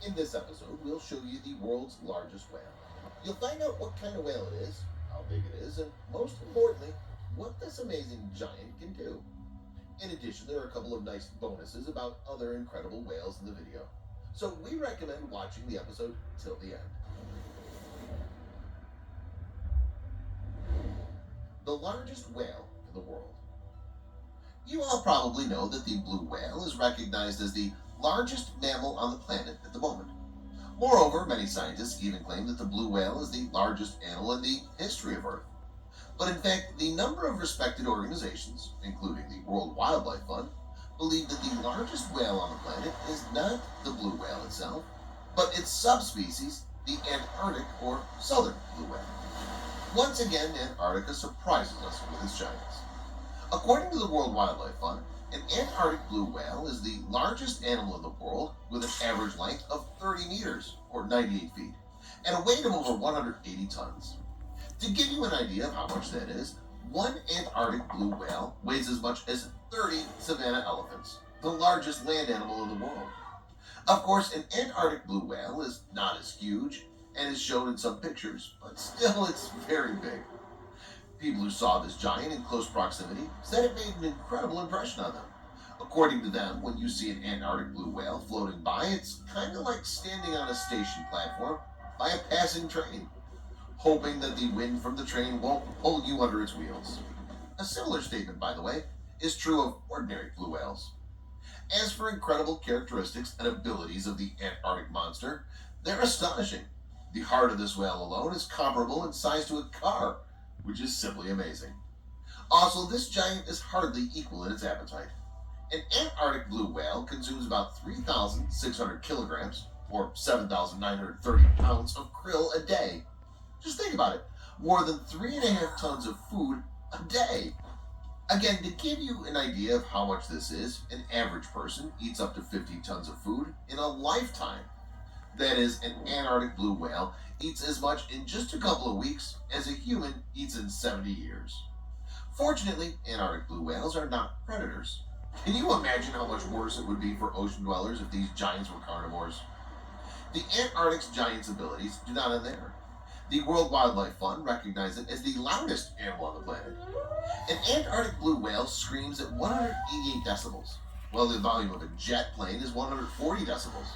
In this episode, we'll show you the world's largest whale. You'll find out what kind of whale it is, how big it is, and most importantly, what this amazing giant can do. In addition, there are a couple of nice bonuses about other incredible whales in the video. So we recommend watching the episode till the end. The largest whale in the world. You all probably know that the blue whale is recognized as the largest mammal on the planet at the moment. Moreover, many scientists even claim that the blue whale is the largest animal in the history of Earth. But in fact, the number of respected organizations, including the World Wildlife Fund, believe that the largest whale on the planet is not the blue whale itself, but its subspecies, the Antarctic or southern blue whale. Once again, Antarctica surprises us with its giants. According to the World Wildlife Fund, an Antarctic blue whale is the largest animal in the world with an average length of 30 meters, or 98 feet, and a weight of over 180 tons. To give you an idea of how much that is, one Antarctic blue whale weighs as much as 30 savanna elephants, the largest land animal in the world. Of course, an Antarctic blue whale is not as huge and is shown in some pictures, but still it's very big. People who saw this giant in close proximity said it made an incredible impression on them. According to them, when you see an Antarctic blue whale floating by, it's kind of like standing on a station platform by a passing train, hoping that the wind from the train won't pull you under its wheels. A similar statement, by the way, is true of ordinary blue whales. As for incredible characteristics and abilities of the Antarctic monster, they're astonishing. The heart of this whale alone is comparable in size to a car, which is simply amazing. Also, this giant is hardly equal in its appetite. An Antarctic blue whale consumes about 3,600 kilograms, or 7,930 pounds of krill a day. Just think about it, more than 3.5 tons of food a day. Again, to give you an idea of how much this is, an average person eats up to 50 tons of food in a lifetime. That is, an Antarctic blue whale eats as much in just a couple of weeks as a human eats in 70 years. Fortunately, Antarctic blue whales are not predators. Can you imagine how much worse it would be for ocean dwellers if these giants were carnivores? The Antarctic's giant's abilities do not end there. The World Wildlife Fund recognizes it as the loudest animal on the planet. An Antarctic blue whale screams at 188 decibels, while the volume of a jet plane is 140 decibels.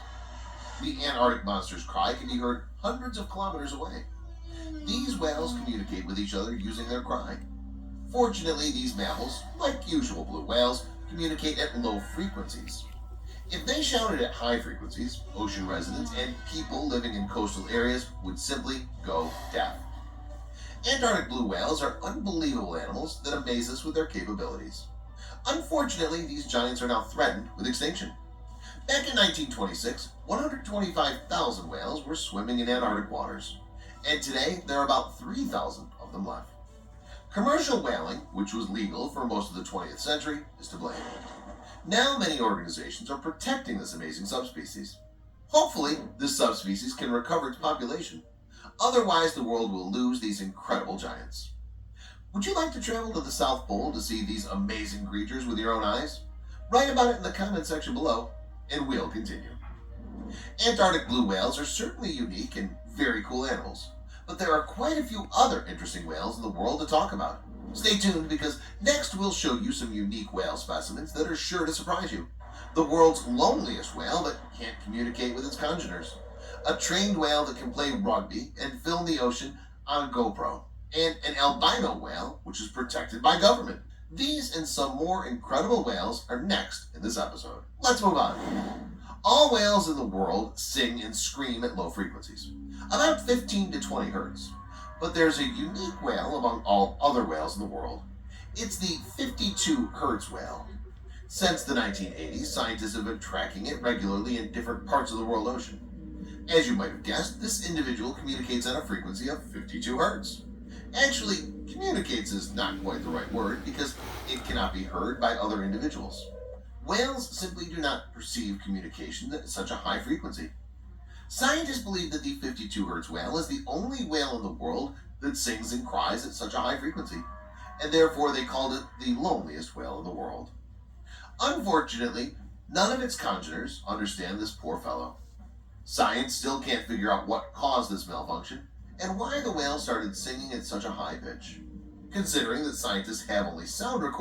The Antarctic monster's cry can be heard hundreds of kilometers away. These whales communicate with each other using their cry. Fortunately, these mammals, like usual blue whales, communicate at low frequencies. If they shouted at high frequencies, ocean residents and people living in coastal areas would simply go deaf. Antarctic blue whales are unbelievable animals that amaze us with their capabilities. Unfortunately, these giants are now threatened with extinction. Back in 1926, 125,000 whales were swimming in Antarctic waters, and today there are about 3,000 of them left. Commercial whaling, which was legal for most of the 20th century, is to blame. Now many organizations are protecting this amazing subspecies. Hopefully, this subspecies can recover its population. Otherwise, the world will lose these incredible giants. Would you like to travel to the South Pole to see these amazing creatures with your own eyes? Write about it in the comment section below, and we'll continue. Antarctic blue whales are certainly unique and very cool animals, but there are quite a few other interesting whales in the world to talk about. Stay tuned because next we'll show you some unique whale specimens that are sure to surprise you. The world's loneliest whale that can't communicate with its congeners. A trained whale that can play rugby and film the ocean on GoPro. And an albino whale which is protected by government. These and some more incredible whales are next in this episode. Let's move on. All whales in the world sing and scream at low frequencies, about 15 to 20 hertz. But there's a unique whale among all other whales in the world. It's the 52 hertz whale. Since the 1980s, scientists have been tracking it regularly in different parts of the world ocean. As you might have guessed, this individual communicates on a frequency of 52 hertz. Actually, communicates is not quite the right word because it cannot be heard by other individuals. Whales simply do not perceive communication at such a high frequency. Scientists believe that the 52 hertz whale is the only whale in the world that sings and cries at such a high frequency, and therefore they called it the loneliest whale in the world. Unfortunately, none of its congeners understand this poor fellow. Science still can't figure out what caused this malfunction and why the whale started singing at such a high pitch. Considering that scientists have only sound recordings